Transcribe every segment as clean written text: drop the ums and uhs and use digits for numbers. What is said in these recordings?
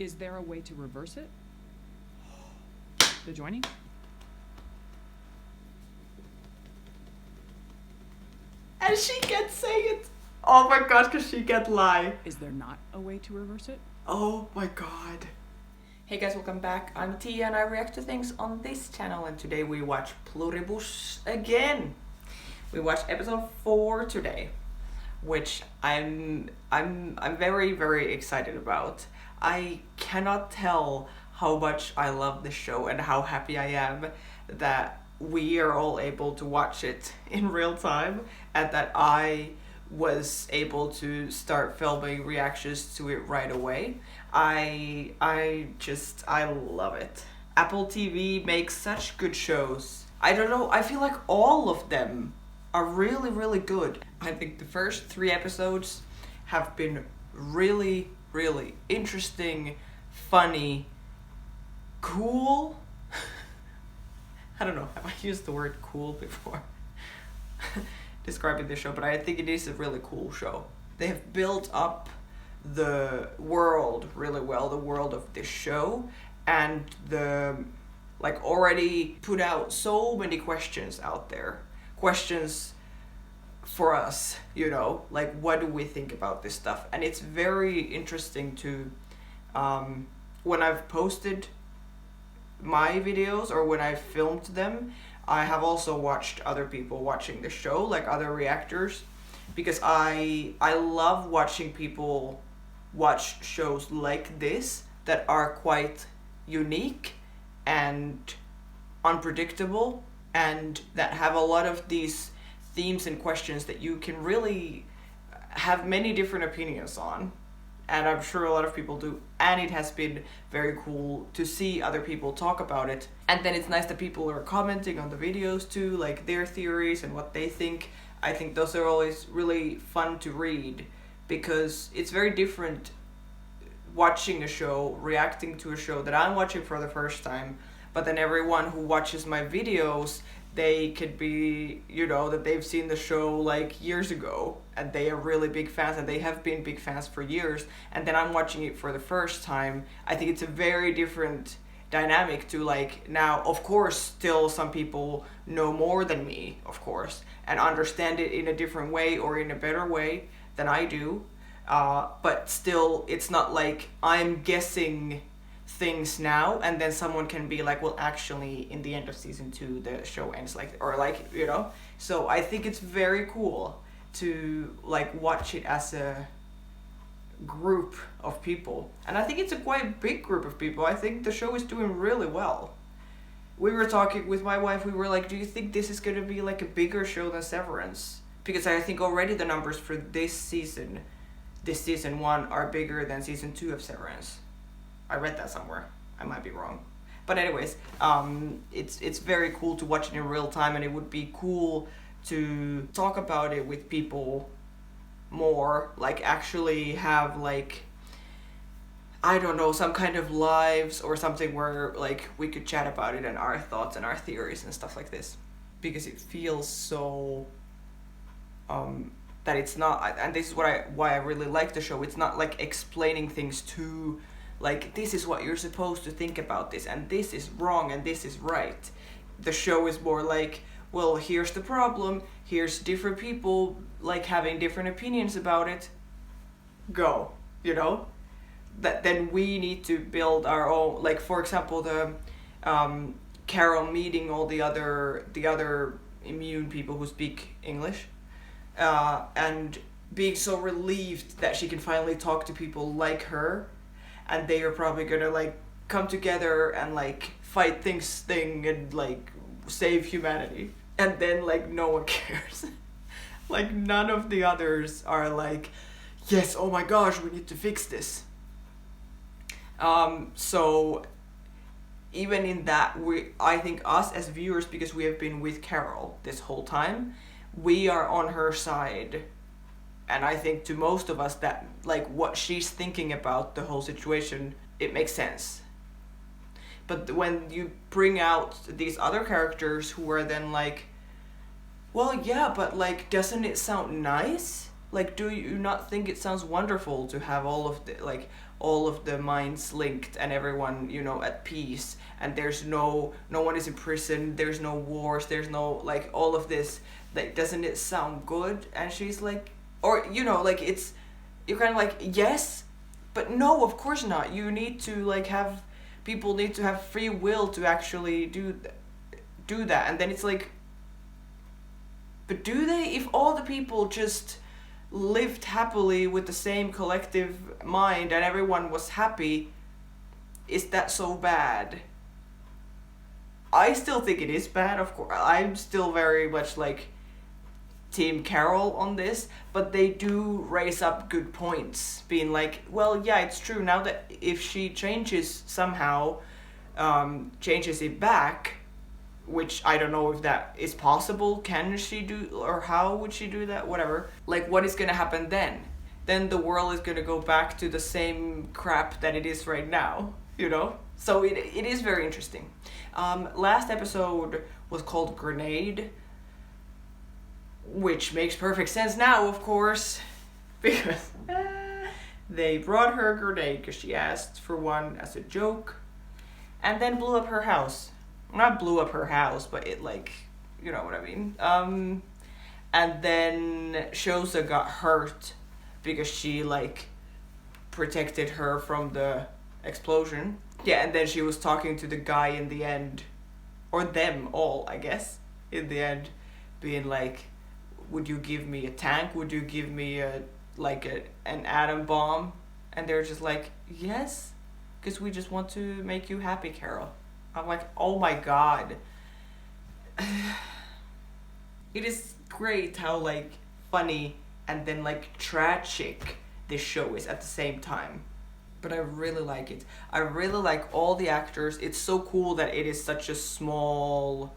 Is there a way to reverse it? The joining? And she can say it. Oh my gosh, because she can lie. Is there not a way to reverse it? Oh my god. Hey guys, welcome back. I'm Tia and I react to things on this channel, and today we watch Pluribus again. We watched episode 4 today, which I'm very, very excited about. I cannot tell how much I love this show and how happy I am that we are all able to watch it in real time and that I was able to start filming reactions to it right away. I love it. Apple TV makes such good shows. I don't know, I feel like all of them are really, really good. I think the first 3 episodes have been really, really interesting, funny, cool. I don't know, have I used the word cool before describing the show, but I think it is a really cool show. They have built up the world really well, the world of this show, and already put out so many questions out there. Questions for us, you know, like what do we think about this stuff? And it's very interesting to, when I've posted my videos or when I've filmed them, I have also watched other people watching the show, like other reactors, because I love watching people watch shows like this that are quite unique and unpredictable and that have a lot of these themes and questions that you can really have many different opinions on. And I'm sure a lot of people do. And it has been very cool to see other people talk about it. And then it's nice that people are commenting on the videos too, like their theories and what they think. I think those are always really fun to read because it's very different watching a show, reacting to a show that I'm watching for the first time, but then everyone who watches my videos, they could be, you know, that they've seen the show like years ago and they are really big fans and they have been big fans for years, and then I'm watching it for the first time. I think it's a very different dynamic to, like, now of course still some people know more than me, of course, and understand it in a different way or in a better way than I do, but still it's not like I'm guessing things now and then someone can be like, well, actually in the end of season 2 the show ends like, or like, you know. So I think it's very cool to like watch it as a group of people, and I think it's a quite big group of people. I think the show is doing really well. We were talking with my wife, we were like, do you think this is going to be like a bigger show than Severance? Because I think already the numbers for this season 1 are bigger than season 2 of Severance. I read that somewhere. I might be wrong. But anyways, it's very cool to watch it in real time, and it would be cool to talk about it with people more, like actually have like, I don't know, some kind of lives or something where like we could chat about it and our thoughts and our theories and stuff like this. Because it feels so that it's not, and this is why I really like the show, it's not like explaining things to, like, this is what you're supposed to think about this, and this is wrong, and this is right. The show is more like, well, here's the problem, here's different people, like, having different opinions about it. Go, you know? That then we need to build our own, like, for example, the Carol meeting all the other immune people who speak English, and being so relieved that she can finally talk to people like her, and they are probably gonna like come together and like fight things and like save humanity, and then like no one cares. Like none of the others are like, yes, oh my gosh, we need to fix this. So even in that, I think us as viewers, because we have been with Carol this whole time, we are on her side. And I think to most of us that like what she's thinking about the whole situation, it makes sense. But when you bring out these other characters who are then like, well, yeah, but like, doesn't it sound nice? Like, do you not think it sounds wonderful to have all of the, like, all of the minds linked and everyone, you know, at peace, and there's no one is in prison, there's no wars, there's no like all of this, like doesn't it sound good? And she's like, or you know, like it's, you're kind of like, yes, but no, of course not. You need to like have, people need to have free will to actually do that. And then it's like, but do they? If all the people just lived happily with the same collective mind and everyone was happy, is that so bad? I still think it is bad, of course. I'm still very much like Team Carol on this, but they do raise up good points, being like, well, yeah, it's true now that if she changes somehow, changes it back, which I don't know if that is possible. Can she do, or how would she do that? Whatever. Like, what is gonna happen then? Then the world is gonna go back to the same crap that it is right now, you know? So it is very interesting. Last episode was called Grenade, which makes perfect sense now, of course, because they brought her a grenade because she asked for one as a joke, and then blew up her house. Not blew up her house, but it like, you know what I mean. And then Shosa got hurt because she like protected her from the explosion. Yeah, and then she was talking to the guy in the end, or them all, I guess, in the end, being like, would you give me a tank? Would you give me an atom bomb? And they're just like, yes, because we just want to make you happy, Carol. I'm like, oh my god. It is great how like funny and then like tragic this show is at the same time. But I really like it. I really like all the actors. It's so cool that it is such a small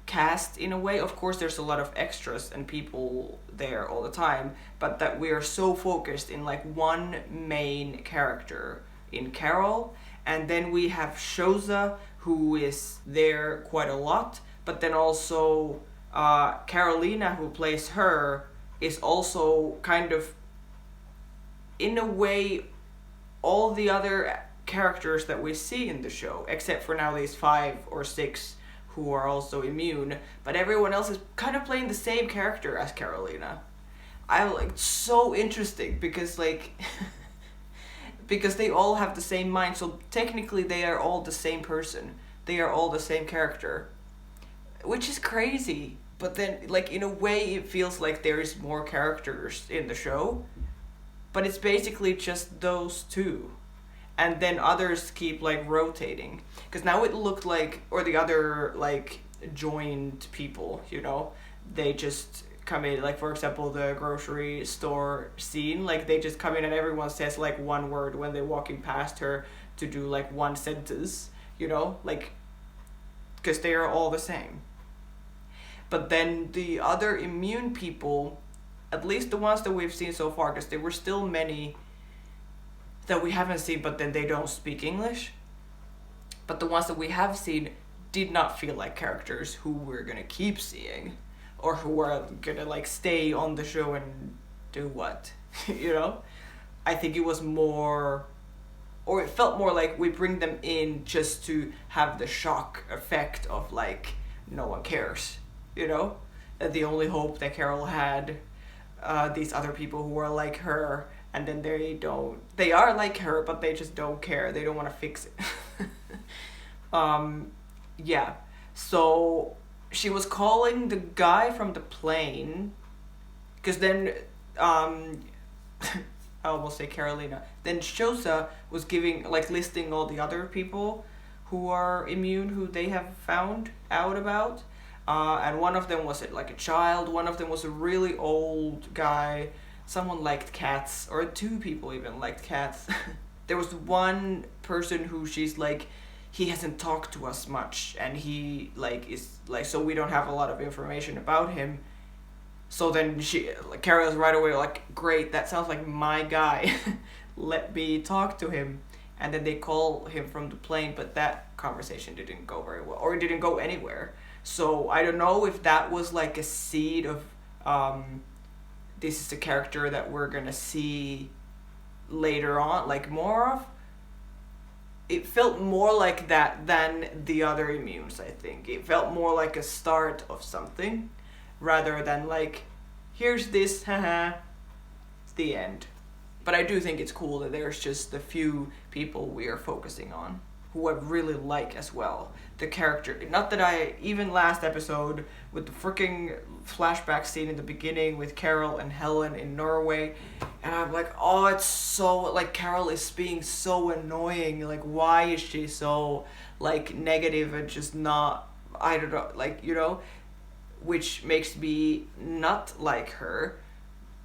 cast in a way. Of course there's a lot of extras and people there all the time, but that we are so focused in like one main character in Carol. And then we have Shosa, who is there quite a lot, but then also Carolina, who plays her, is also kind of, in a way, all the other characters that we see in the show, except for now these 5 or 6 who are also immune, but everyone else is kind of playing the same character as Carolina. I like, so interesting because like because they all have the same mind, so technically they are all the same person. They are all the same character, which is crazy. But then, like, in a way, it feels like there is more characters in the show, but it's basically just those 2. And then others keep, like, rotating. Because now it looked like, or the other, like, joined people, you know? They just come in, like, for example, the grocery store scene, like, they just come in and everyone says, like, one word when they're walking past her to do, like, one sentence, you know? Like, because they are all the same. But then the other immune people, at least the ones that we've seen so far, because there were still many that we haven't seen, but then they don't speak English. But the ones that we have seen did not feel like characters who we're gonna keep seeing, or who are gonna like stay on the show and do what, you know? I think it was more, or it felt more like we bring them in just to have the shock effect of like, no one cares, you know? The only hope that Carol had, these other people who are like her, and then they are like her, but they just don't care. They don't want to fix it. Yeah. So she was calling the guy from the plane, because then, I almost say Carolina. Then Shosa was giving, like, listing all the other people who are immune, who they have found out about. And one of them was like a child, one of them was a really old guy, someone liked cats, or 2 people even liked cats. There was one person who she's like, he hasn't talked to us much, and he like is like, so we don't have a lot of information about him. So then Carol's right away like, great, that sounds like my guy. Let me talk to him. And then they call him from the plane, but that conversation didn't go very well, or it didn't go anywhere. So I don't know if that was like a seed of, this is the character that we're gonna see later on, like more of. It felt more like that than the other immunes, I think. It felt more like a start of something rather than like, here's this, haha, the end. But I do think it's cool that there's just a few people we are focusing on who I really like as well. The character, not that I, even last episode with the freaking flashback scene in the beginning with Carol and Helen in Norway, and I'm like, oh, it's so, like, Carol is being so annoying. Like, why is she so, like, negative and just not, I don't know, like, you know, which makes me not like her.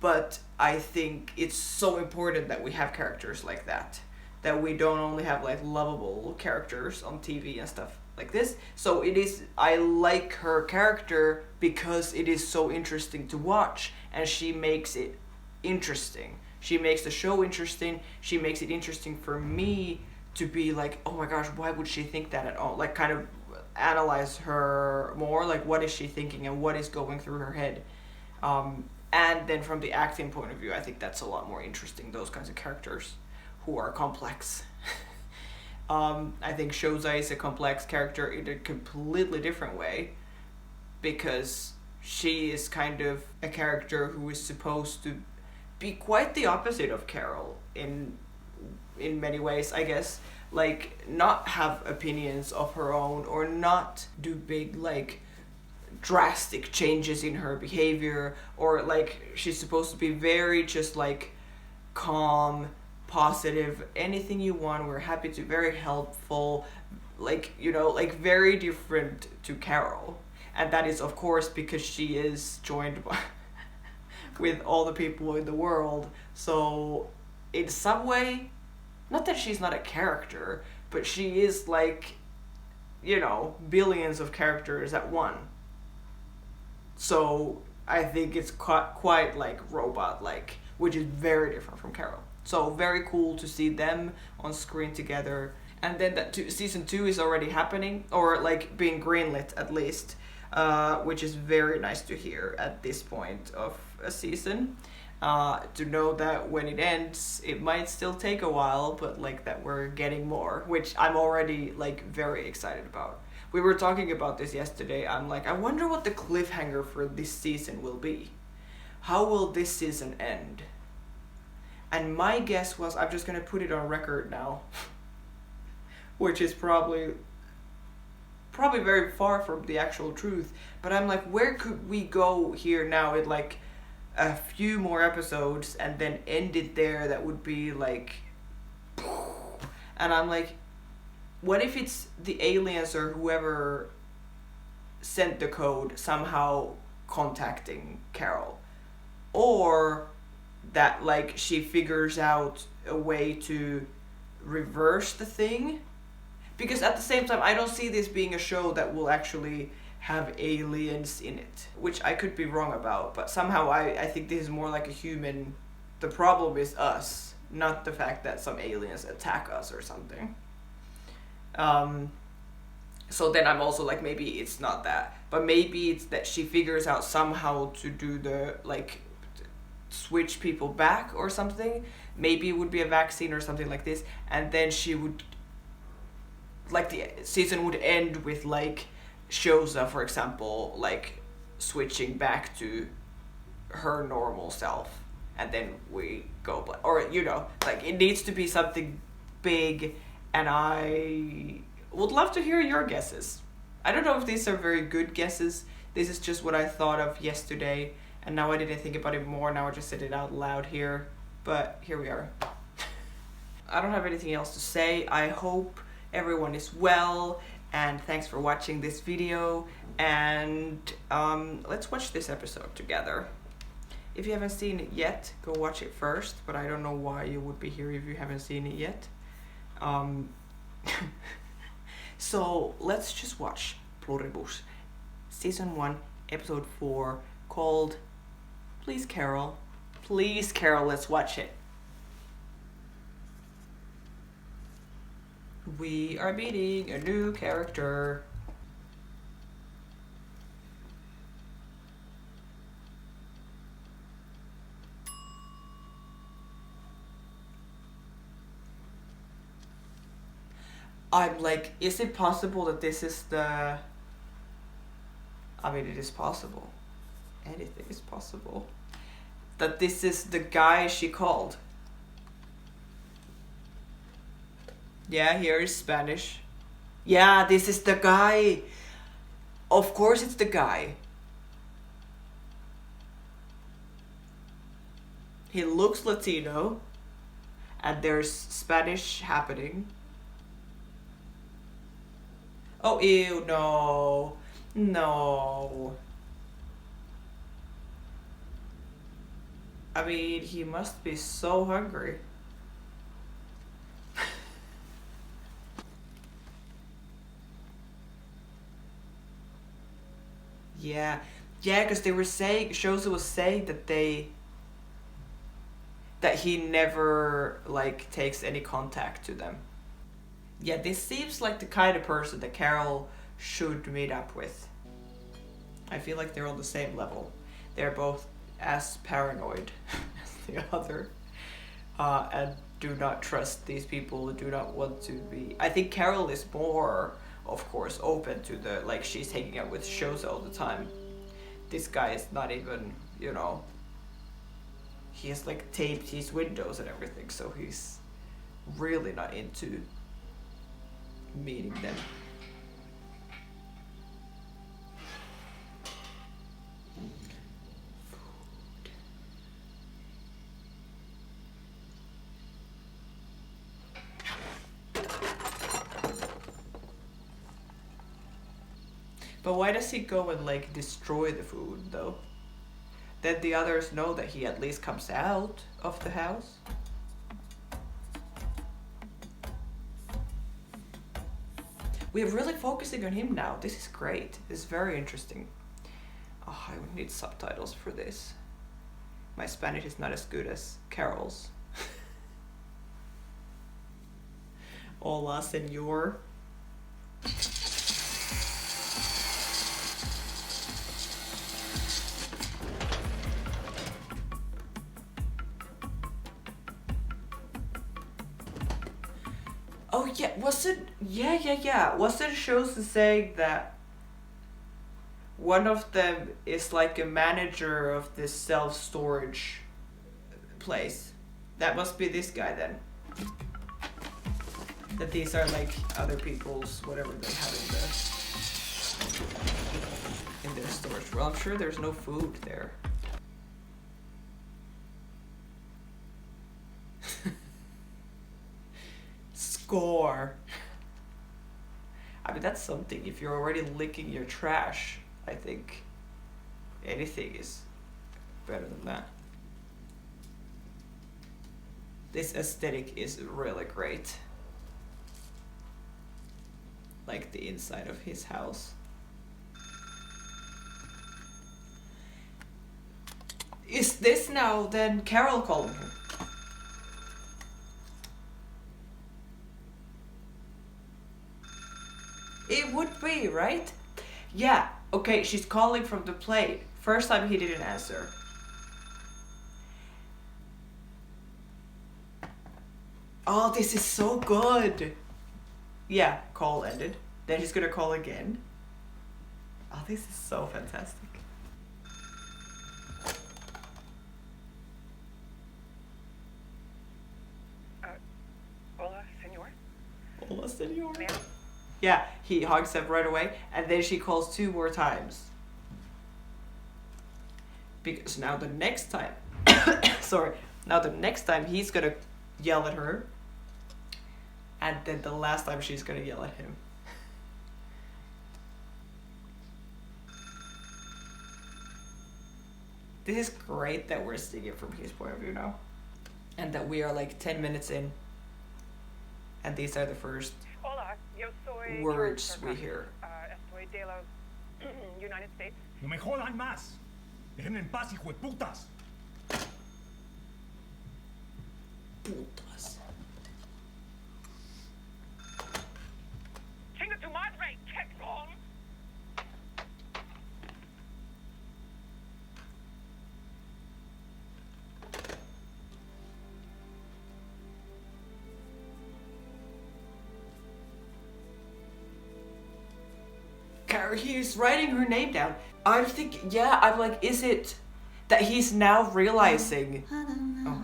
But I think it's so important that we have characters like that. That we don't only have like lovable characters on TV and stuff like this. So it is, I like her character because it is so interesting to watch, and she makes it interesting. She makes the show interesting. She makes it interesting for me to be like, oh my gosh, why would she think that at all? Like, kind of analyze her more. Like, what is she thinking and what is going through her head? And then from the acting point of view, I think that's a lot more interesting, those kinds of characters who are complex. I think Shoza is a complex character in a completely different way, because she is kind of a character who is supposed to be quite the opposite of Carol in many ways, I guess. Like, not have opinions of her own, or not do big, like, drastic changes in her behavior, or like, she's supposed to be very just like calm, positive, anything you want, we're happy to, very helpful, like, you know, like very different to Carol. And that is of course because she is joined by with all the people in the world. So in some way, not that she's not a character, but she is like, you know, billions of characters at one. So I think it's quite like robot-like, which is very different from Carol. So very cool to see them on screen together. And then that season 2 is already happening, or like being greenlit at least, which is very nice to hear at this point of a season. To know that when it ends, it might still take a while, but like that we're getting more, which I'm already like very excited about. We were talking about this yesterday. I'm like, I wonder what the cliffhanger for this season will be. How will this season end? And my guess was, I'm just gonna put it on record now, which is probably very far from the actual truth, but I'm like, where could we go here now in like a few more episodes and then end it there? That would be like, and I'm like, what if it's the aliens or whoever sent the code somehow contacting Carol? Or that like she figures out a way to reverse the thing? Because at the same time, I don't see this being a show that will actually have aliens in it, which I could be wrong about, but somehow I think this is more like a human. The problem is us, not the fact that some aliens attack us or something. So then I'm also like, maybe it's not that, but maybe it's that she figures out somehow to do the, like, switch people back or something. Maybe it would be a vaccine or something like this, and then she would, like, the season would end with, like, Shoza, for example, like, switching back to her normal self, and then we go, or, you know, like, it needs to be something big. And I would love to hear your guesses. I don't know if these are very good guesses. This is just what I thought of yesterday, and now I didn't think about it more. Now I just said it out loud here. But here we are. I don't have anything else to say. I hope everyone is well, and thanks for watching this video. And let's watch this episode together. If you haven't seen it yet, go watch it first. But I don't know why you would be here if you haven't seen it yet. So let's just watch Pluribus, season 1, episode 4, called Please Carol. Please Carol, let's watch it. We are meeting a new character. I'm like, is it possible that this is the... I mean, it is possible. Anything is possible. That this is the guy she called. Yeah, here is Spanish. Yeah, this is the guy. Of course it's the guy. He looks Latino. And there's Spanish happening. Oh, ew, no. No. I mean, he must be so hungry. Yeah. Yeah, because they were saying, Shosa was saying that he never, like, takes any contact to them. Yeah, this seems like the kind of person that Carol should meet up with. I feel like they're on the same level. They're both as paranoid as the other. And do not trust these people, do not want to be... I think Carol is more, of course, open to the... Like, she's hanging out with Shosa all the time. This guy is not even, you know... He has, like, taped his windows and everything, so he's really not into meeting them. But why does he go and, like, destroy the food, though? Then the others know that he at least comes out of the house. We're really focusing on him now. This is great. This is very interesting. Oh, I would need subtitles for this. My Spanish is not as good as Carol's. Hola, señor. Oh yeah, was it? Yeah. Was it shows to say that one of them is like a manager of this self-storage place? That must be this guy then. That these are like other people's whatever they have in their storage. Well, I'm sure there's no food there. Score. I mean, that's something. If you're already licking your trash, I think anything is better than that. This aesthetic is really great. Like the inside of his house. Is this now then Carol calling him? It would be, right? Yeah, okay, she's calling from the plane. First time he didn't answer. Oh, this is so good. Yeah, call ended. Then she's gonna call again. Oh, this is so fantastic. Hola, senor. Hola, senor. Ma'am? Yeah, he hugs him right away, and then she calls 2 more times. Because now the next time, sorry, now the next time he's gonna yell at her, and then the last time she's gonna yell at him. This is great that we're seeing it from his point of view now. And that we are like 10 minutes in. And these are the first Hola, yo soy words George we hear. Estoy de los United States. No me jodan más. Déjenme en paz, hijo de putas. Putas. Chinga tu madre, cabrón! he's writing her name down. I'm thinking, yeah, I'm like, is it that he's now realizing? Oh.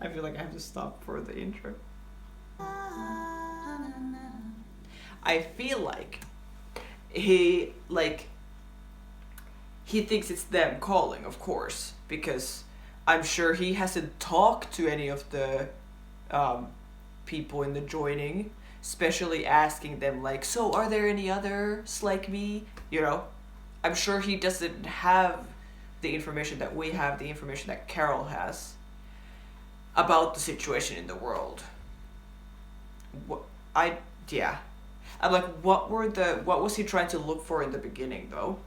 I feel like I have to stop for the intro. I feel like he thinks it's them calling, of course, because I'm sure he hasn't talked to any of the people in the joining, especially asking them like, so are there any others like me? You know, I'm sure he doesn't have the information that we have, the information that Carol has about the situation in the world. I'm like, what was he trying to look for in the beginning though?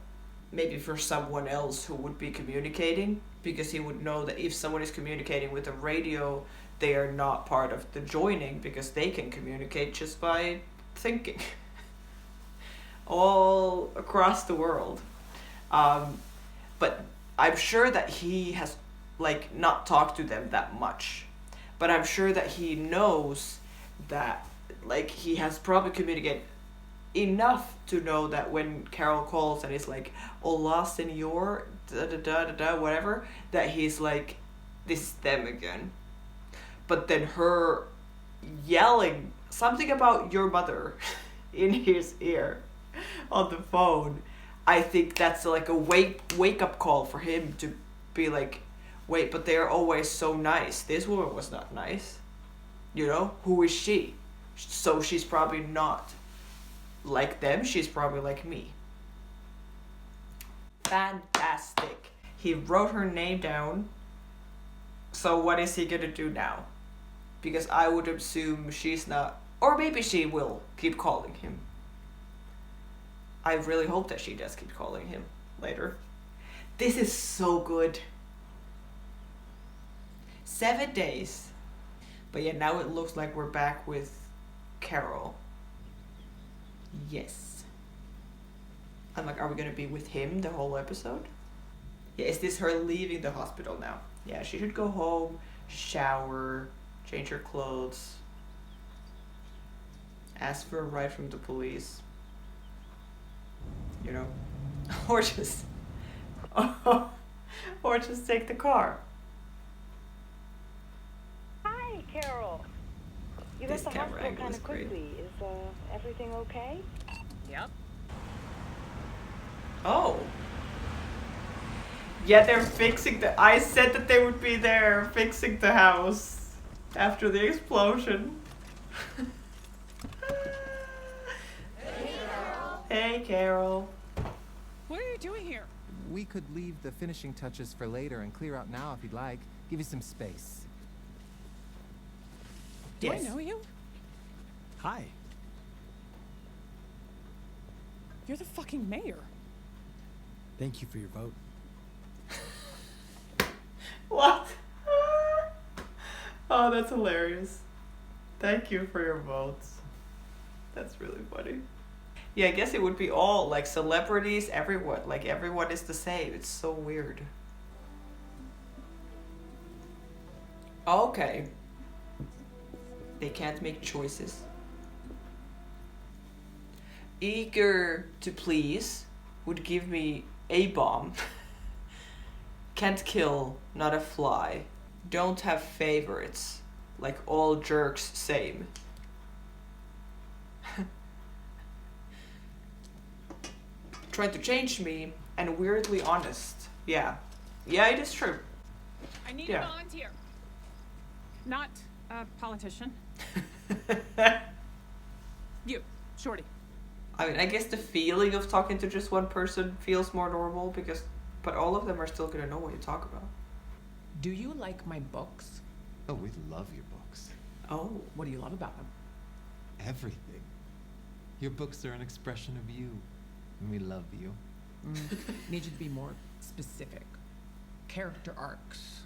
Maybe for someone else who would be communicating, because he would know that if someone is communicating with a radio, they are not part of the joining, because they can communicate just by thinking all across the world. But I'm sure that he has like not talked to them that much, but I'm sure that he knows that like he has probably communicated enough to know that when Carol calls and is like, hola senor, da da da da da, whatever, that he's like, this is them again. But then her yelling something about your mother in his ear on the phone, I think that's like a wake up call for him to be like, wait, but they're always so nice. This woman was not nice. You know, who is she? So she's probably not like them, she's probably like me. Fantastic. He wrote her name down. So what is he gonna do now? Because I would assume she's not, or maybe she will keep calling him. I really hope that she does keep calling him later. This is so good. 7 days. But yeah, now it looks like we're back with Carol. Yes. I'm like, are we gonna be with him the whole episode? Yeah, is this her leaving the hospital now? Yeah, she should go home, shower, change her clothes, ask for a ride from the police. You know? Or just take the car. Hi, Carol. You This left the camera hospital angle kind is of great. quickly. Is everything okay? Yep. Oh. Yeah, they're fixing I said that they would be there fixing the house after the explosion. Hey, Carol. Hey, Carol. What are you doing here? We could leave the finishing touches for later and clear out now if you'd like. Give you some space. Do Yes. I know you? Hi. You're the fucking mayor. Thank you for your vote. What? Oh, that's hilarious. Thank you for your votes. That's really funny. Yeah, I guess it would be all like celebrities, everyone. Like everyone is the same. It's so weird. Okay. They can't make choices. Eager to please would give me a bomb. Can't kill, not a fly. Don't have favorites. Like all jerks, same. Trying to change me and weirdly honest. Yeah. Yeah, it is true. I need Yeah. a volunteer. Not a politician. You, Shorty. I mean, I guess the feeling of talking to just one person feels more normal but all of them are still gonna know what you talk about. Do you like my books? Oh, we love your books. Oh. What do you love about them? Everything. Your books are an expression of you. And we love you. Need you to be more specific. Character arcs,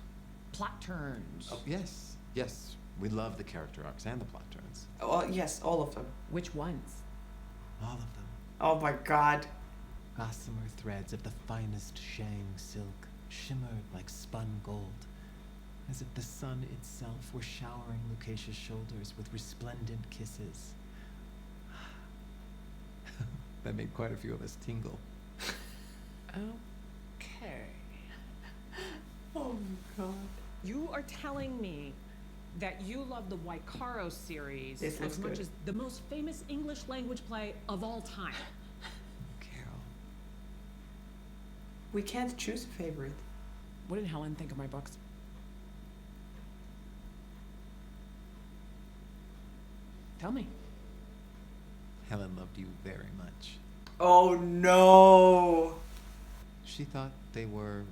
plot turns. Oh, yes. Yes. We love the character arcs and the plot turns. Well, yes, all of them. Which ones? All of them. Oh my god. Gossamer threads of the finest shang silk shimmered like spun gold. as if the sun itself were showering Lucasia's shoulders with resplendent kisses. That made quite a few of us tingle. Okay. Oh God. You are telling me that you love the Waikaro series This looks as much good. as the most famous English language play of all time. Carol. We can't choose a favorite. What did Helen think of my books? Tell me. Helen loved you very much. Oh no. She thought they were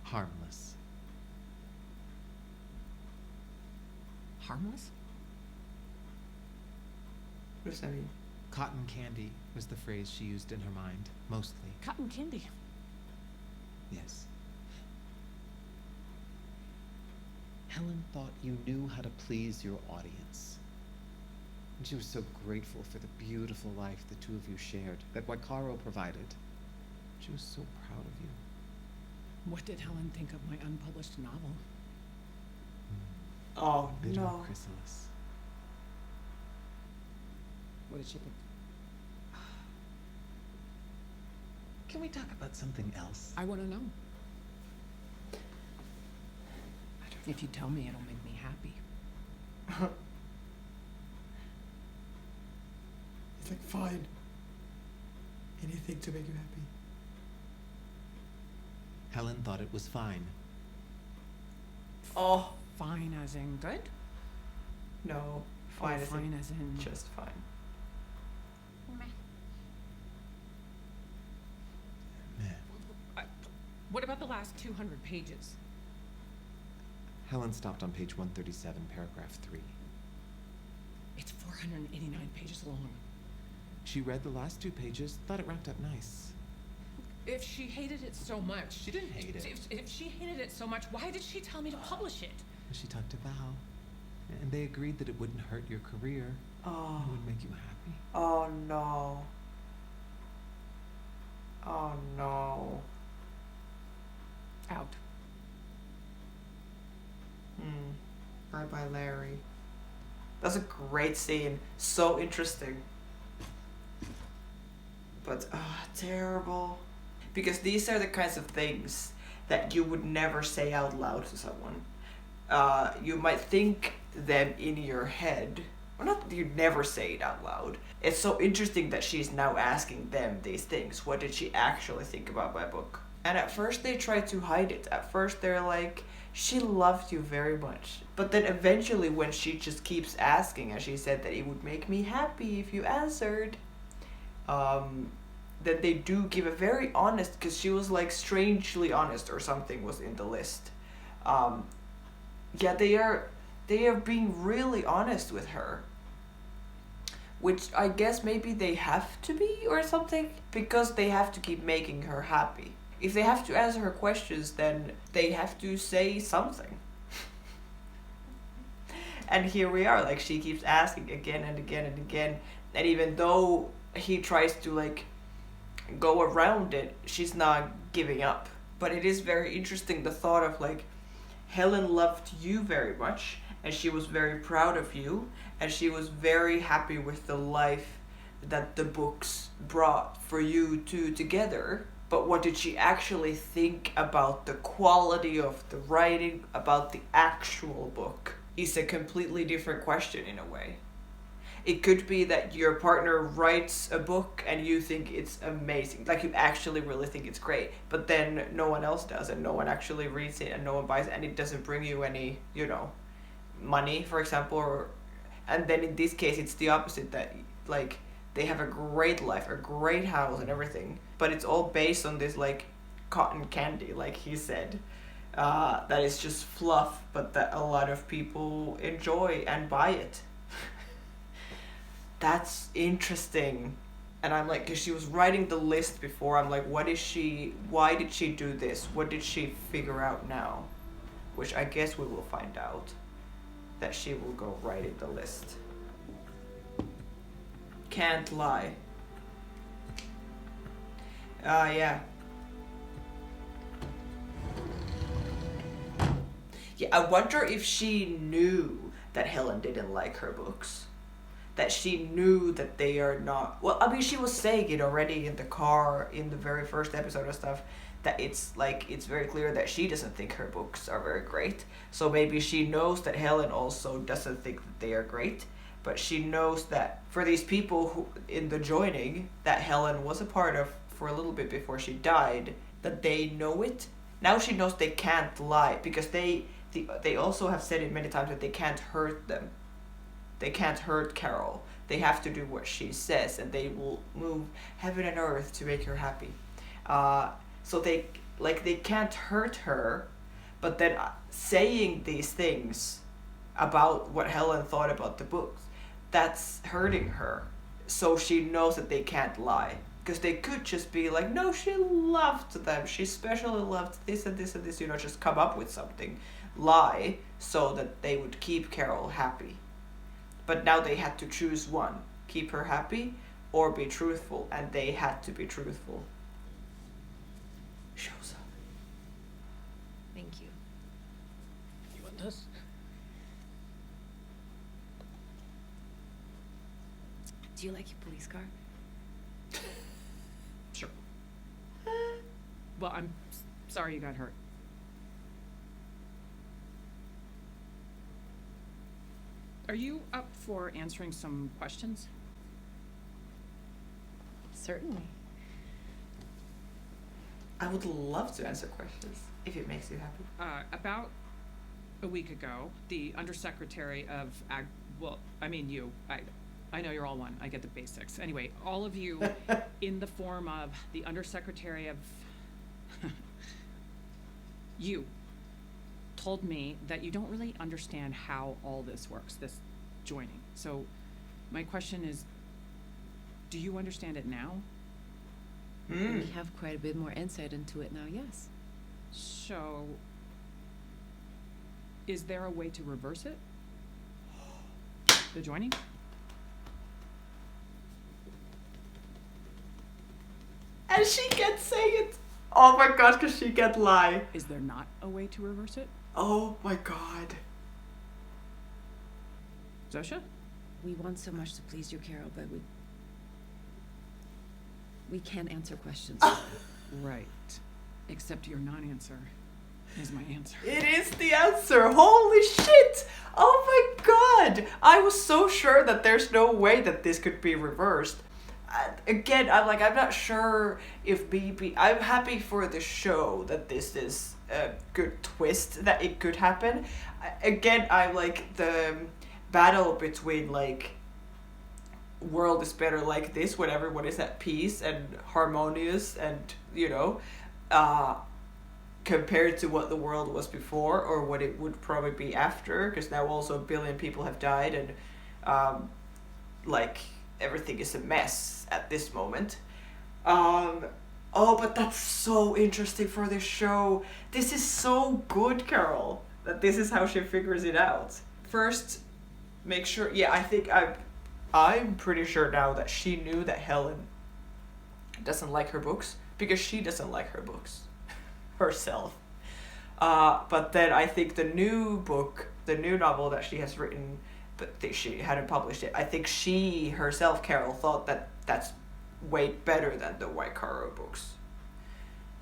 harmless. Harmless? What does that mean? Cotton candy was the phrase she used in her mind, mostly. Cotton candy. Yes. Helen thought you knew how to please your audience. And she was so grateful for the beautiful life the two of you shared that Waikaro provided. She was so proud of you. What did Helen think of my unpublished novel? Oh Bitter no. chrysalis. What did she think? Can we talk about something else? I want to know. If you tell me, it'll make me happy. It's like fine. Anything to make you happy. Helen thought it was fine. Oh Fine as in good? no. Fine. Or Is fine as in... just fine. Meh. What about the last 200 pages? Helen stopped on page 137, paragraph 3. It's 489 pages long. She read the last 2 pages, thought it wrapped up nice. If she hated it so much... She didn't hate it. If she hated it so much, why did she tell me to publish it? She talked to Val, and they agreed that it wouldn't hurt your career. Oh. It would make you happy. Oh no. Oh no. Out. Bye bye, Larry. That's a great scene. So interesting. But terrible. Because these are the kinds of things that you would never say out loud to someone. You might think them in your head. Well, not that you'd never say it out loud. It's so interesting that she's now asking them these things. What did she actually think about my book? And at first they try to hide it. At first they're like, she loved you very much. But then eventually when she just keeps asking, and she said that it would make me happy if you answered, that they do give a very honest, because she was like strangely honest or something was in the list. Yeah, they are being really honest with her, which I guess maybe they have to be or something, because they have to keep making her happy. If they have to answer her questions, then they have to say something. And here we are, like she keeps asking again and again and again, and even though he tries to like go around it, she's not giving up. But it is very interesting, the thought of like, Helen loved you very much, and she was very proud of you, and she was very happy with the life that the books brought for you two together. But what did she actually think about the quality of the writing, about the actual book, is a completely different question in a way. It could be that your partner writes a book and you think it's amazing, like you actually really think it's great, but then no one else does, and no one actually reads it, and no one buys it, and it doesn't bring you any, money, for example, and then in this case it's the opposite, that like they have a great life, a great house and everything, but it's all based on this like cotton candy, like he said, that is just fluff, but that a lot of people enjoy and buy it. That's interesting. And I'm like, because she was writing the list before, I'm like, why did she do this? What did she figure out now? Which I guess we will find out, that she will go writing the list. Can't lie. Yeah. Yeah, I wonder if she knew that Helen didn't like her books. That she knew that they are not. Well, I mean, she was saying it already in the car in the very first episode and stuff. That it's very clear that she doesn't think her books are very great. So maybe she knows that Helen also doesn't think that they are great. But she knows that for these people who in the joining that Helen was a part of for a little bit before she died, that they know it. Now she knows they can't lie because they also have said it many times that they can't hurt them. They can't hurt Carol. They have to do what she says, and they will move heaven and earth to make her happy. So they can't hurt her, but then saying these things about what Helen thought about the books, that's hurting her. So she knows that they can't lie. Because they could just be like, no, she loved them. She especially loved this and this and this, just come up with something. Lie so that they would keep Carol happy. But now they had to choose one. Keep her happy or be truthful. And they had to be truthful. Shows up. Thank you. You want this? Do you like your police car? Sure. Well, I'm sorry you got hurt. Are you up for answering some questions? Certainly. I would love to answer questions if it makes you happy. About a week ago, the Undersecretary of you. I know you're all one. I get the basics. Anyway, all of you in the form of the Undersecretary of you told me that you don't really understand how all this works, this joining. So my question is, do you understand it now? We have quite a bit more insight into it now, yes. So, is there a way to reverse it? The joining? And she can say it. Oh my gosh, because she can lie. Is there not a way to reverse it? Oh my god. Zosha? We want so much to please you, Carol, but we can't answer questions. Right. Except your non-answer is my answer. It is the answer. Holy shit. Oh my god. I was so sure that there's no way that this could be reversed. Again, I'm not sure if I'm happy for the show that this is a good twist that it could happen. Again, I'm like the battle between world is better like this when everyone is at peace and harmonious and compared to what the world was before or what it would probably be after, because now also 1 billion people have died and everything is a mess at this moment. But that's so interesting for this show. This is so good, Carol, that this is how she figures it out. First, make sure. Yeah, I think I'm pretty sure now that she knew that Helen doesn't like her books because she doesn't like her books herself. But then I think the new novel that she has written, but she hadn't published it. I think she herself, Carol, thought that that's way better than the White Caro books.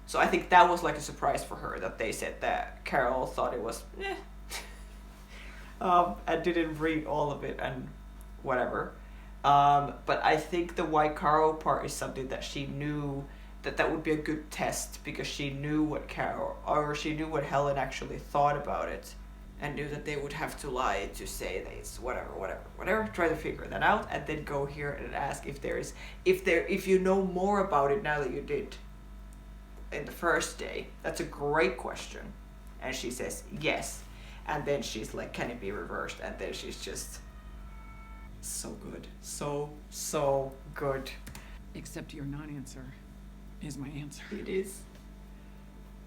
So I think that was a surprise for her that they said that Carol thought it was and didn't read all of it and whatever. But I think the White Caro part is something that she knew that would be a good test because she knew what Helen actually thought about it. And knew that they would have to lie to say that it's whatever. Try to figure that out, and then go here and ask if you know more about it now that you did in the first day. That's a great question, and she says yes, and then she's like, can it be reversed? And then she's just so good, so good. Except your non-answer is my answer. It is.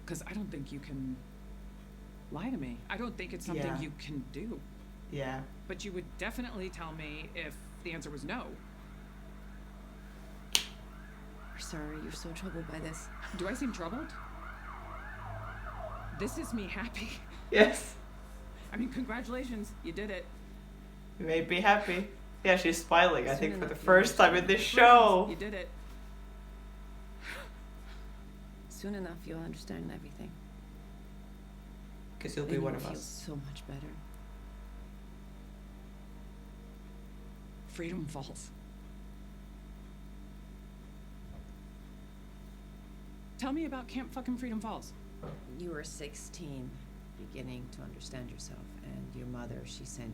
Because I don't think you can lie to me. I don't think it's something you can do. Yeah. But you would definitely tell me if the answer was no. We're sorry you're so troubled by this. Do I seem troubled? This is me happy. Yes. I mean, congratulations, you did it. You made me happy. Yeah, she's smiling, I Soon think, for the enough, first time in this You show. did it. Soon enough, you'll understand everything. Because you'll be And one you'll of feel us. so much better. Freedom Falls. Tell me about Camp fucking Freedom Falls. You were 16, beginning to understand yourself, and your mother, she sent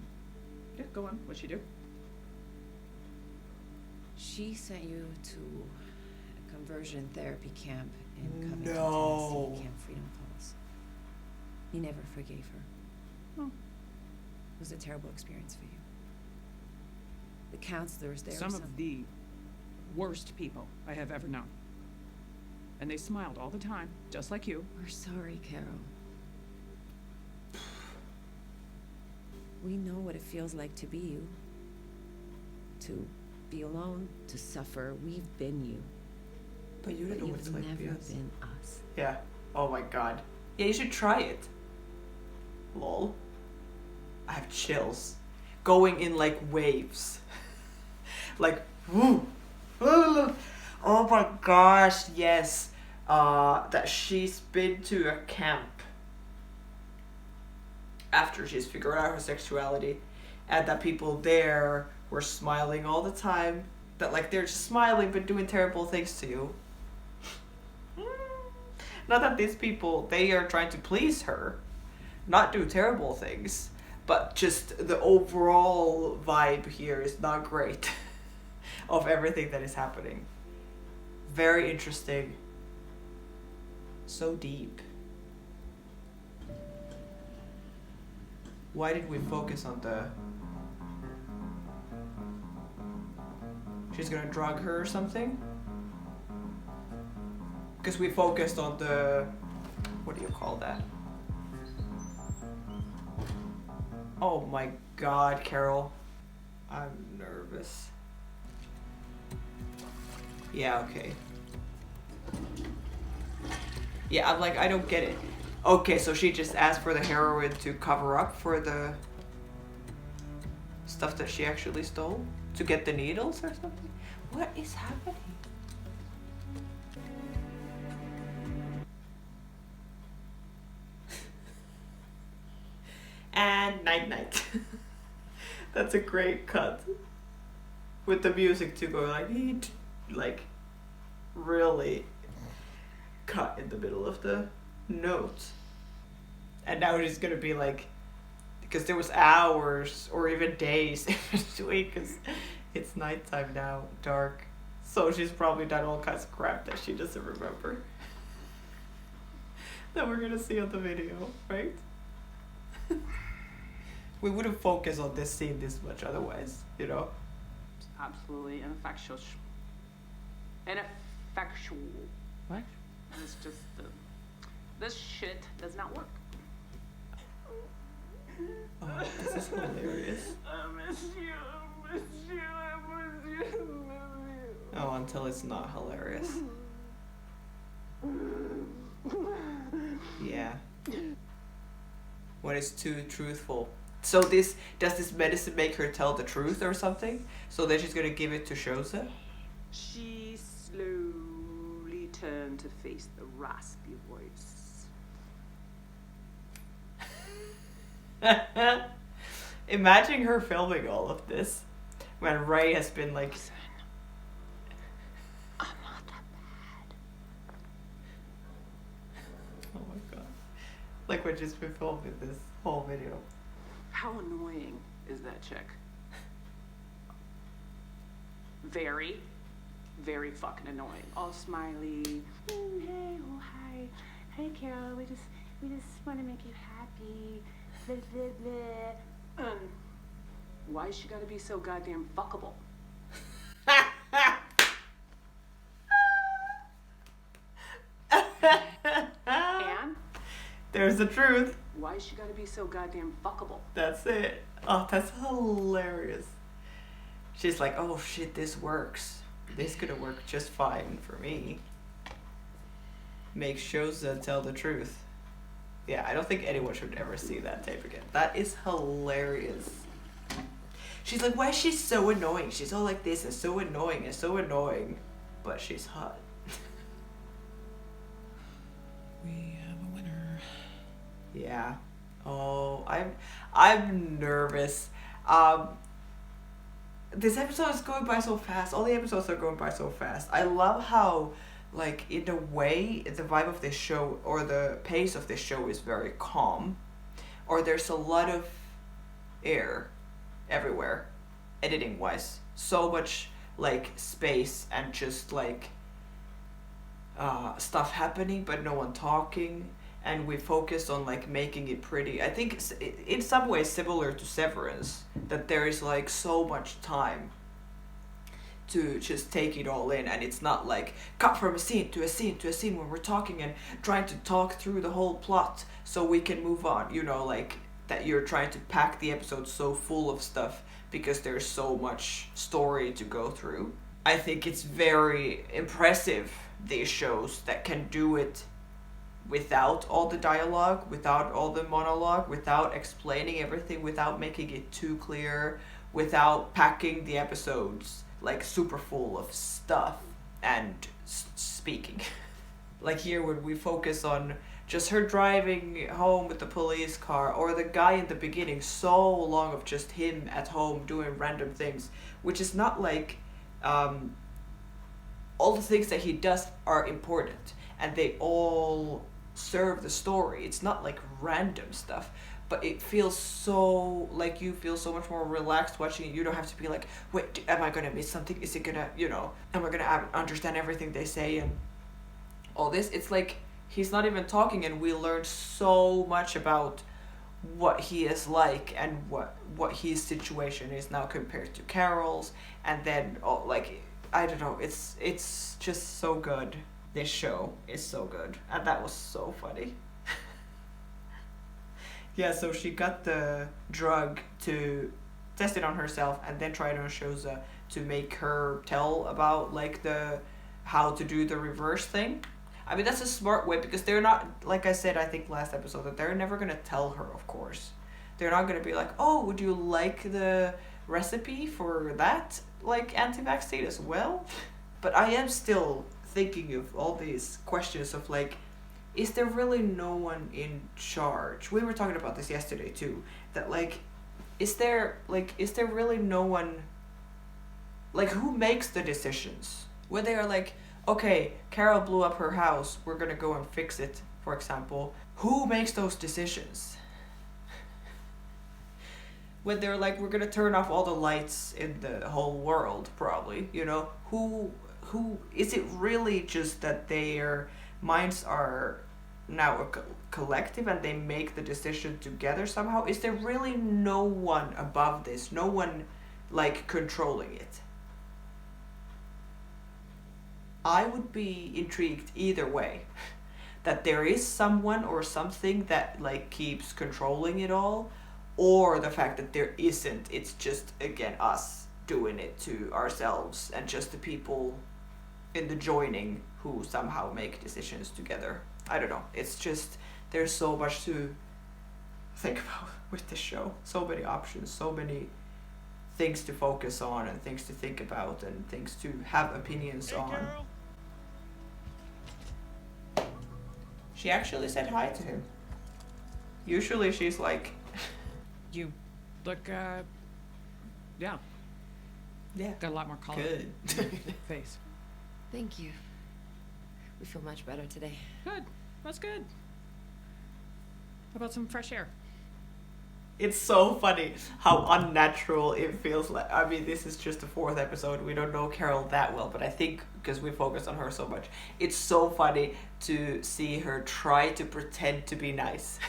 Go on. What'd she do? you to a conversion therapy camp in Covington, No. Tennessee, Camp Freedom Falls. You never forgave her. Oh. It was a terrible experience for you. The counselors there. Some of the worst people I have ever known. And they smiled all the time, just like you. We're sorry, Carol. We know what it feels like to be you. To be alone, to suffer. We've been you. But you don't know what it's You've like to be never us. been us. Yeah. Oh my god. Yeah, you should try it. Lol. I have chills. Going in like waves. Like, woo. Oh my gosh, yes. That she's been to a camp after she's figured out her sexuality, and that people there were smiling all the time. That like they're just smiling but doing terrible things to you. Not that these people, they are trying to please her, not do terrible things, but just the overall vibe here is not great of everything that is happening. Very interesting. So deep. Why did we focus on the... She's gonna drug her or something? Because we focused on the... What do you call that? Oh my god, Carol. I'm nervous. Yeah, okay. Yeah, I'm like, I don't get it. Okay, so she just asked for the heroin to cover up for the stuff that she actually stole? To get the needles or something? What is happening? And night night. That's a great cut. With the music to go like really cut in the middle of the notes. And now it's gonna be like, because there was hours or even days in between, because it's nighttime now, dark. So she's probably done all kinds of crap that she doesn't remember. That we're gonna see on the video, right? We wouldn't focus on this scene this much otherwise, you know? It's absolutely ineffectual. Ineffectual. What? It's just, this shit does not work. Oh, this is hilarious. I miss you, I miss you, I miss you, I miss you. Oh, until it's not hilarious. Yeah. When it's too truthful. So does this medicine make her tell the truth or something? So then she's gonna give it to Shosa? She slowly turned to face the raspy voice. Imagine her filming all of this when Ray has been like... I'm not that bad. Oh my god. Like when she's been filming this whole video. How annoying is that chick? Very, very fucking annoying. All smiley. Hey, oh hi. Hey Carol, we just want to make you happy. Blah, blah, blah. Why she gotta be so goddamn fuckable? And There's the truth. why she gotta be so goddamn fuckable? That's it. Oh, that's hilarious. She's like, oh shit, this works. This could have worked just fine for me. Make Shosa tell the truth. Yeah, I don't think anyone should ever see that tape again. That is hilarious. She's like, why is she so annoying? She's all like this and so annoying and so annoying. But she's hot. We have a winner. Yeah. Oh, I'm nervous. This episode is going by so fast. All the episodes are going by so fast. I love how, like, in a way, the vibe of this show or the pace of this show is very calm. Or there's a lot of air everywhere, editing wise. So much, like, space and just, like, stuff happening, but no one talking. And we focus on, like, making it pretty. I think it's in some ways similar to Severance, that there is, like, so much time to just take it all in, and it's not like cut from a scene to a scene to a scene when we're talking and trying to talk through the whole plot so we can move on, you know, like that you're trying to pack the episode so full of stuff because there's so much story to go through. I think it's very impressive, these shows that can do it without all the dialogue, without all the monologue, without explaining everything, without making it too clear, without packing the episodes like super full of stuff and speaking. Like here when we focus on just her driving home with the police car, or the guy in the beginning, so long of just him at home doing random things, which is not like all the things that he does are important and they all serve the story. It's not like random stuff, but it feels so like you feel so much more relaxed watching it. You don't have to be like, wait, am I gonna miss something? Is it gonna, you know, am I gonna understand everything they say and all this? It's like he's not even talking and we learn so much about what he is like and what his situation is now compared to Carol's, and then like I don't know, it's just so good. This show is so good, and that was so funny. Yeah, so she got the drug to test it on herself and then try it on Shoza to make her tell about like the how to do the reverse thing. I mean, that's a smart way because they're not, like I said, I think last episode, that they're never gonna tell her, of course. They're not gonna be like, oh, would you like the recipe for that, like, anti-vaccine as well? But I am still thinking of all these questions of like, is there really no one in charge? We were talking about this yesterday too, that like, is there really no one, like, who makes the decisions? When they are like, okay, Carol blew up her house, we're gonna go and fix it, for example. Who makes those decisions? When they're like, we're gonna turn off all the lights in the whole world, probably, you know, who is it really just that their minds are now a collective and they make the decision together somehow? Is there really no one above this, no one like controlling it? I would be intrigued either way, that there is someone or something that like keeps controlling it all, or the fact that there isn't, it's just again us doing it to ourselves and just the people in the joining who somehow make decisions together. I don't know, it's just, there's so much to think about with this show, so many options, so many things to focus on and things to think about and things to have opinions on. Carol? She actually said hi to him. Usually she's like, You look, yeah, got a lot more color. good. Face. Thank you. We feel much better today. Good. That's good. How about some fresh air? It's so funny how unnatural it feels like. I mean, this is just the 4th episode. We don't know Carol that well, but I think because we focus on her so much, it's so funny to see her try to pretend to be nice.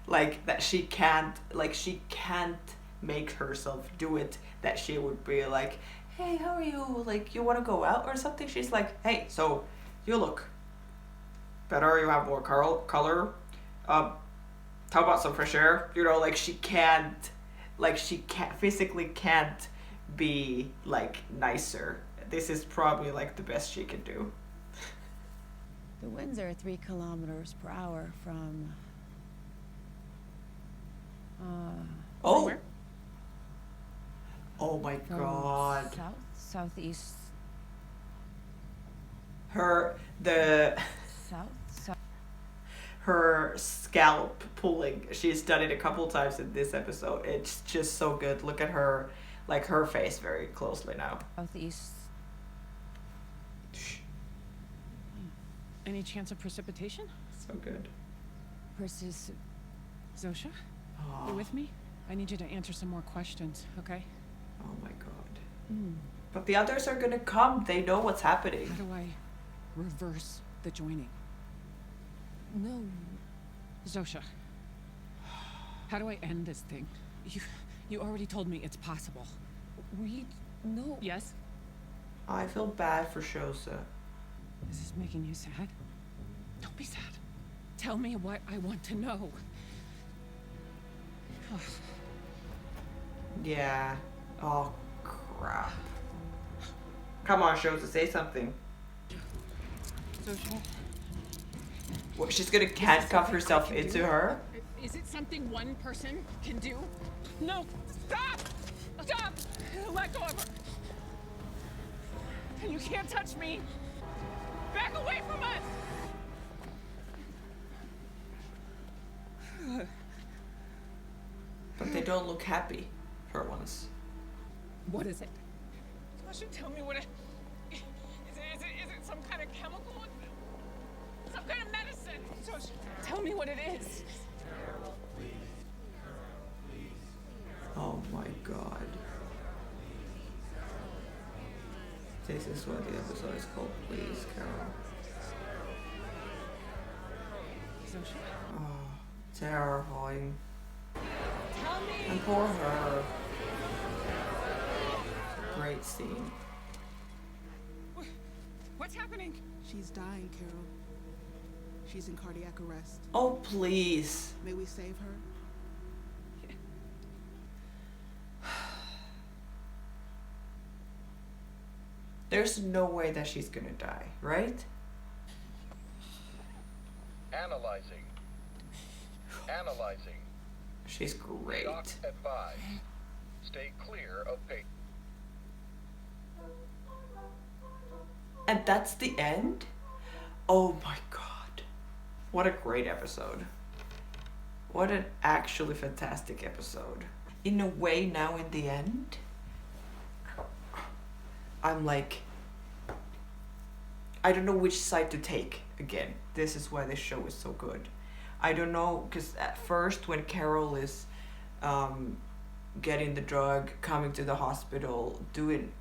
Like that she can't make herself do it, that she would be like, hey, how are you? Like, you want to go out or something? She's like, hey, so you look better, you have more color. How about some fresh air? You know, like she physically can't be like nicer. This is probably like the best she can do. The winds are 3 kilometers per hour from. Oh. Where? Oh my From god. southeast. Her South. her scalp pulling. She's done it a couple times in this episode. It's just so good. Look at her, like her face very closely now. Southeast. Any chance of precipitation? So good. Versus. Zosha, Oh, you with me? I need you to answer some more questions, okay? oh my god. But the others are gonna come. They know what's happening. How do I reverse the joining? No. Zosha, how do I end this thing? You already told me it's possible. No. Yes? I feel bad for Shosa. Is this making you sad? Don't be sad. Tell me what I want to know. Yeah. Oh crap. Come on, Shosa, say something. Zosha, What, she's gonna handcuff herself into her? is it something one person can do? No! Stop! Stop! Let go of her! You can't touch me! Back away from us! But they don't look happy for once. What is it? Zosha, tell me what it... Is it some kind of chemical? Some kind of medicine? Zosha, tell me what it is. Oh my god. This is what the episode is called, please, Carol. Zosha? Oh, terrifying. Tell me! And poor her. Great scene. What's happening? She's dying, Carol. She's in cardiac arrest. Oh, please. May we save her? There's no way that she's gonna die, right? Analyzing. Analyzing. She's great. Shock advised. Stay clear of pain. And that's the end? Oh my god. What a great episode. What an actually fantastic episode. In a way, now in the end, I'm like, I don't know which side to take again. This is why this show is so good. I don't know, because at first when Carol is getting the drug, coming to the hospital, doing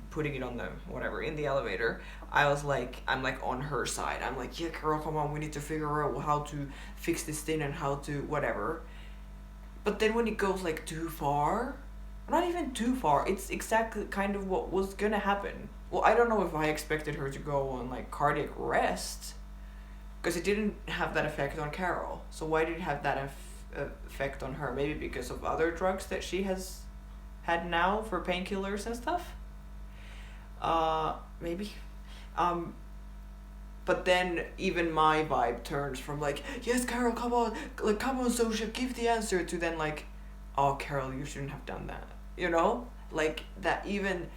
putting it on the whatever in the elevator, I'm like on her side. I'm like, yeah, Carol, come on, we need to figure out how to fix this thing and how to whatever. But then when it goes like too far, not even too far, it's exactly kind of what was gonna happen. Well, I don't know if I expected her to go on like cardiac arrest, because it didn't have that effect on Carol. So why did it have that effect on her? Maybe because of other drugs that she has had now for painkillers and stuff. Maybe. But then even my vibe turns from like, yes, Carol, come on, like, come on, Zosha, give the answer, to then like, oh, Carol, you shouldn't have done that. You know, like that. Even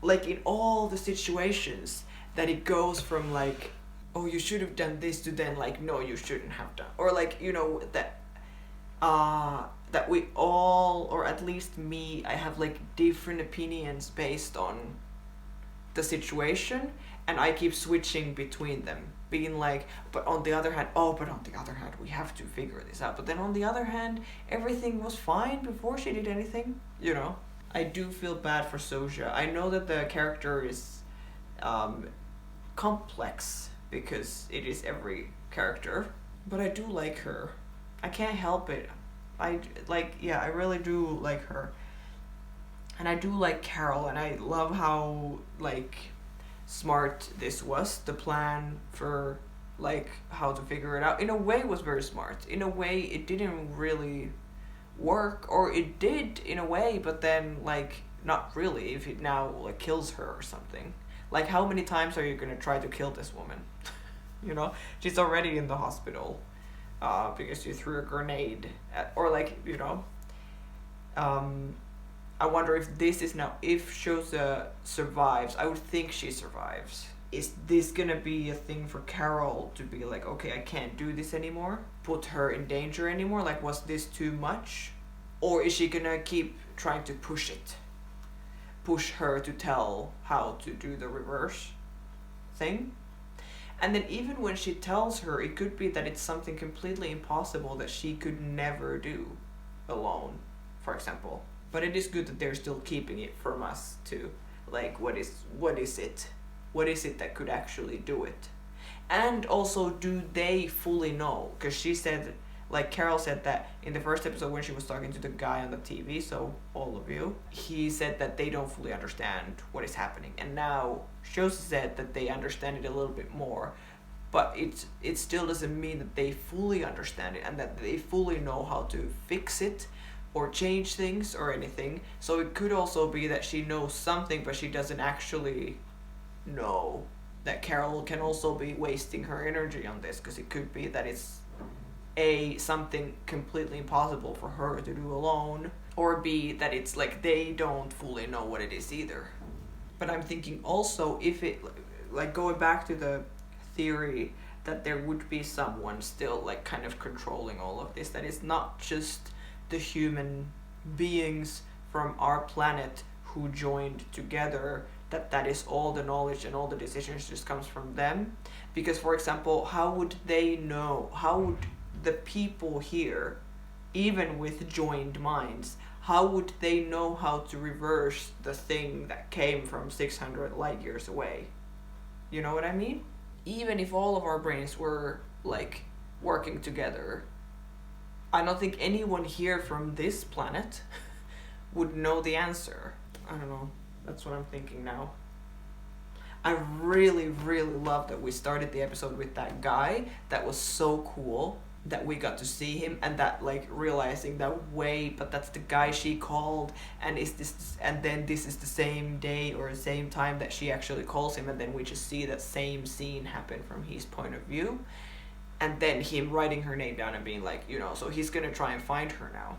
like in all the situations that it goes from like, oh, you should have done this, to then like, no, you shouldn't have done, or like, you know, that that we all, or at least me, I have like different opinions based on the situation, and I keep switching between them, being like, but on the other hand, we have to figure this out. But then on the other hand, everything was fine before she did anything, you know? I do feel bad for Zosha. I know that the character is complex, because it is every character, but I do like her. I can't help it. I really do like her. And I do like Carol, and I love how like smart this was. The plan for like how to figure it out, in a way, was very smart. In a way, it didn't really work, or it did in a way, but then like not really, if it now like kills her or something. Like, how many times are you gonna try to kill this woman? You know, she's already in the hospital because you threw a grenade at, or like, you know. I wonder if this is now, if Shosa survives, I would think she survives. Is this gonna be a thing for Carol to be like, okay, I can't do this anymore? Put her in danger anymore? Like, was this too much? Or is she gonna keep trying to push it? Push her to tell how to do the reverse thing? And then even when she tells her, it could be that it's something completely impossible that she could never do alone, for example. But it is good that they're still keeping it from us too. Like, what is it? What is it that could actually do it? And also, do they fully know? Because she said, like Carol said that in the first episode when she was talking to the guy on the TV, so all of you, he said that they don't fully understand what is happening. And now Shosa said that they understand it a little bit more. But it still doesn't mean that they fully understand it and that they fully know how to fix it or change things or anything. So it could also be that she knows something, but she doesn't actually know. That Carol can also be wasting her energy on this, because it could be that it's A, something completely impossible for her to do alone, or B, that it's like they don't fully know what it is either. But I'm thinking also, if it, like going back to the theory that there would be someone still like kind of controlling all of this, that it's not just the human beings from our planet who joined together, that is all the knowledge and all the decisions just comes from them. Because, for example, how would they know, how would the people here, even with joined minds, how would they know how to reverse the thing that came from 600 light years away? You know what I mean? Even if all of our brains were like working together, I don't think anyone here from this planet would know the answer. I don't know. That's what I'm thinking now. I really, really love that we started the episode with that guy. That was so cool that we got to see him, and that like realizing that, wait, but that's the guy she called, and then this is the same day or the same time that she actually calls him, and then we just see that same scene happen from his point of view. And then him writing her name down and being like, you know, so he's gonna try and find her now.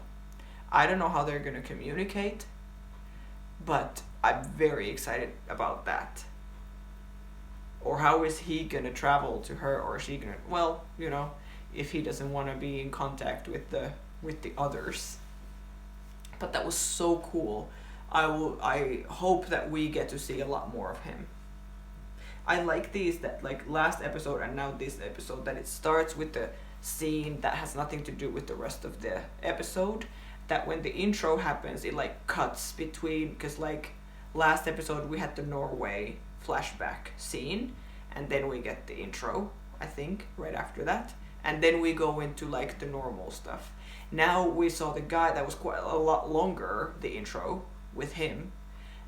I don't know how they're gonna communicate, but I'm very excited about that. Or how is he gonna travel to her, or is she gonna, well, you know, if he doesn't want to be in contact with the others. But that was so cool. I hope that we get to see a lot more of him. I like these, that like last episode and now this episode, that it starts with the scene that has nothing to do with the rest of the episode. That when the intro happens, it like cuts between, because like last episode we had the Norway flashback scene, and then we get the intro, I think, right after that. And then we go into like the normal stuff. Now we saw the guy, that was quite a lot longer, the intro with him,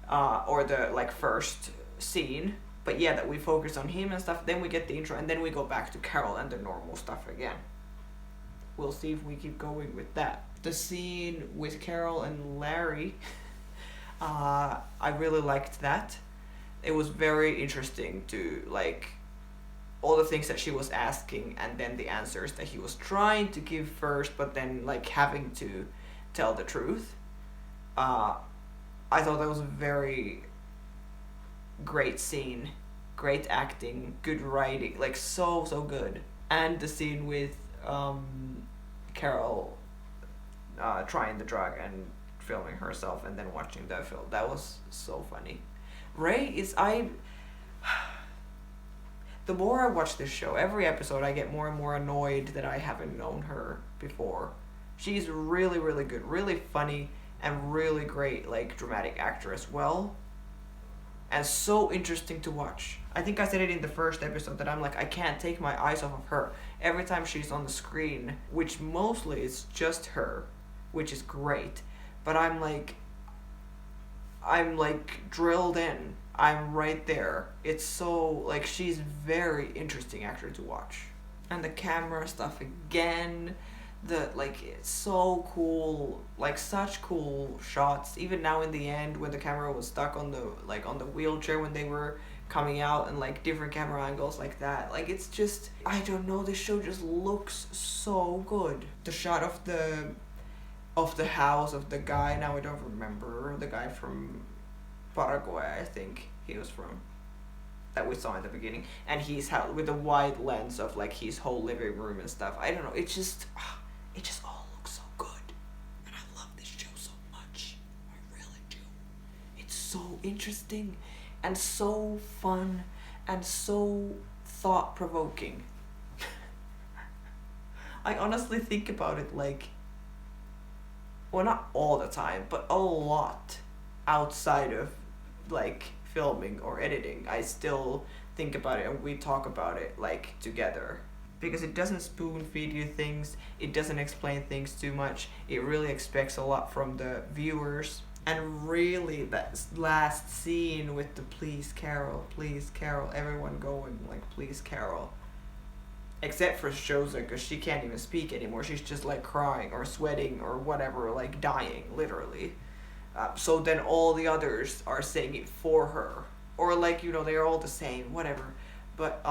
or the like first scene. But yeah, that we focus on him and stuff. Then we get the intro, and then we go back to Carol and the normal stuff again. We'll see if we keep going with that. The scene with Carol and Larry, I really liked that. It was very interesting to like all the things that she was asking, and then the answers that he was trying to give first, but then like having to tell the truth. I thought that was a very great scene, great acting, good writing, like so good. And the scene with Carol trying the drug and filming herself and then watching the film, that was so funny. Ray is, the more I watch this show, every episode I get more and more annoyed that I haven't known her before. She's really, really good, really funny, and really great, like, dramatic actor as well. And so interesting to watch. I think I said it in the first episode that I'm like, I can't take my eyes off of her. Every time she's on the screen, which mostly is just her, which is great, but I'm like drilled in. I'm right there. It's so, like, she's very interesting actor to watch. And the camera stuff again, it's so cool, like such cool shots. Even now in the end when the camera was stuck on the wheelchair when they were coming out and like different camera angles like that. Like it's just, I don't know, this show just looks so good. The shot of the house of the guy, now I don't remember, the guy from Paraguay, I think he was from, that we saw in the beginning, and he's with a wide lens of like his whole living room and stuff. I don't know, it just all looks so good, and I love this show so much. I really do. It's so interesting and so fun and so thought-provoking. I honestly think about it like, well, not all the time, but a lot outside of like filming or editing. I still think about it and we talk about it like together. Because it doesn't spoon feed you things, it doesn't explain things too much, it really expects a lot from the viewers. And really, that last scene with the please Carol, everyone going like please Carol. Except for Shoza, because she can't even speak anymore. She's just like crying or sweating or whatever, like dying, literally. So then all the others are saying it for her. Or like, you know, they're all the same, whatever. But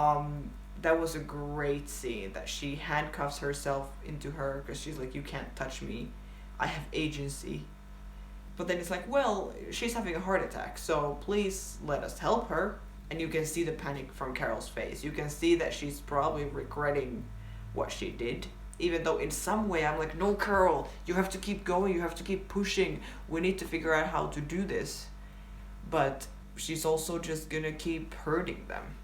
that was a great scene that she handcuffs herself into her because she's like, you can't touch me. I have agency. But then it's like, well, she's having a heart attack, so please let us help her. And you can see the panic from Carol's face. You can see that she's probably regretting what she did. Even though in some way I'm like, no, Carol, you have to keep going. You have to keep pushing. We need to figure out how to do this. But she's also just gonna keep hurting them.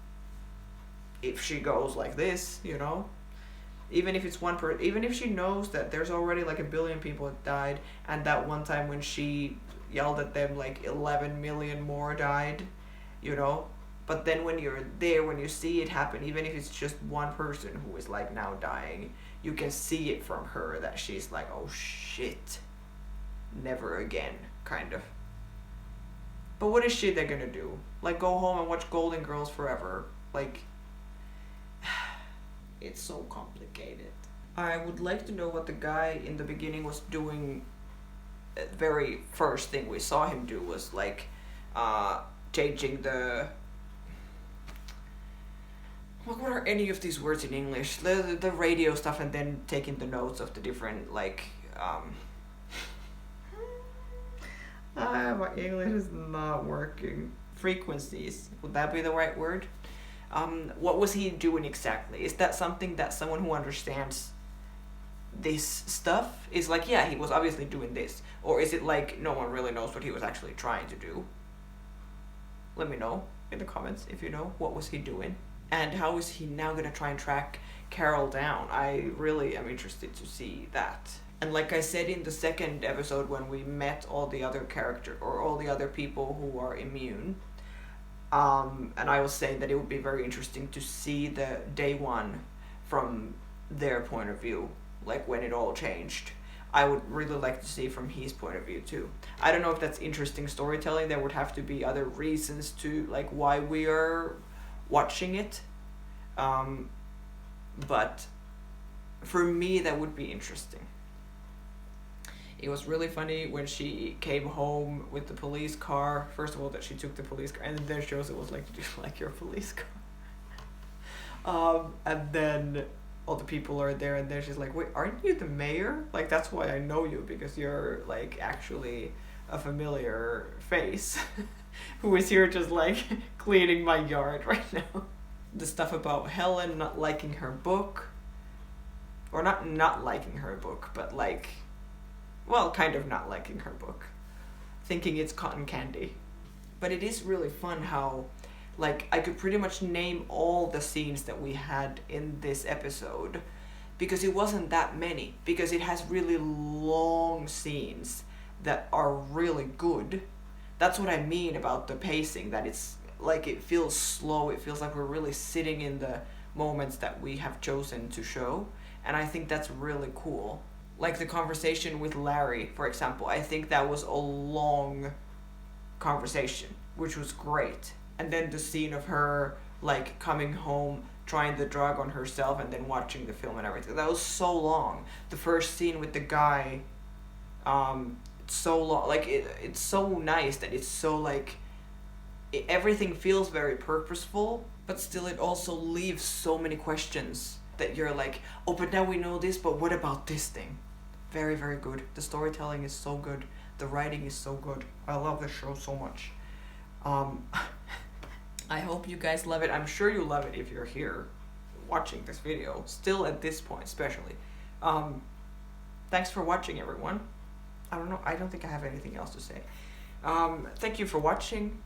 If she goes like this, you know? Even if it's one person, even if she knows that there's already like 1 billion people that died, and that one time when she yelled at them, like 11 million more died, you know? But then when you're there, when you see it happen, even if it's just one person who is like now dying, you can see it from her that she's like, oh shit, never again, kind of. But what is she they're gonna do? Like go home and watch Golden Girls forever? Like, it's so complicated. I would like to know what the guy in the beginning was doing. The very first thing we saw him do was like changing the, what are any of these words in English? The radio stuff, and then taking the notes of the different like my English is not working. Frequencies, would that be the right word? What was he doing exactly? Is that something that someone who understands this stuff is like, yeah, he was obviously doing this? Or is it like no one really knows what he was actually trying to do? Let me know in the comments if you know. What was he doing? And how is he now gonna try and track Carol down? I really am interested to see that. And like I said in the second episode when we met all the other characters or all the other people who are immune, and I was saying that it would be very interesting to see the day one from their point of view, like when it all changed. I would really like to see from his point of view too. I don't know if that's interesting storytelling. There would have to be other reasons to like why we are watching it. But for me, that would be interesting. It was really funny when she came home with the police car. First of all, that she took the police car, and then shows it was like, do you like your police car? And then all the people are there, and then she's like, wait, aren't you the mayor? Like, that's why I know you, because you're like actually a familiar face who is here just like cleaning my yard right now. The stuff about Helen not liking her book, or not liking her book, but like, well, kind of not liking her book, thinking it's cotton candy. But it is really fun how, like, I could pretty much name all the scenes that we had in this episode, because it wasn't that many, because it has really long scenes that are really good. That's what I mean about the pacing, that it's like it feels slow, it feels like we're really sitting in the moments that we have chosen to show, and I think that's really cool. Like the conversation with Larry, for example, I think that was a long conversation, which was great. And then the scene of her like coming home, trying the drug on herself, and then watching the film and everything, that was so long. The first scene with the guy, it's so long, like it's so nice that it's so like, everything feels very purposeful, but still it also leaves so many questions that you're like, oh, but now we know this, but what about this thing? Very, very good. The storytelling is so good. The writing is so good. I love the show so much. I hope you guys love it. I'm sure you love it if you're here watching this video, still at this point especially. Thanks for watching, everyone. I don't think I have anything else to say. Thank you for watching.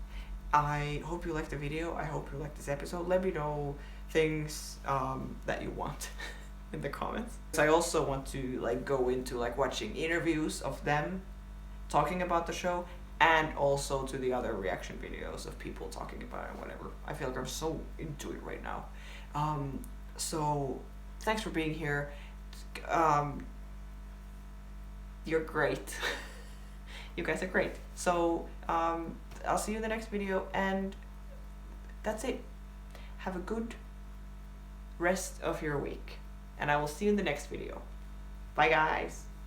I hope you liked the video. I hope you liked this episode. Let me know things that you want in the comments. I also want to like go into like watching interviews of them talking about the show, and also to the other reaction videos of people talking about it and whatever. I feel like I'm so into it right now. So thanks for being here. You're great. You guys are great. So I'll see you in the next video, and that's it. Have a good rest of your week, and I will see you in the next video. Bye guys.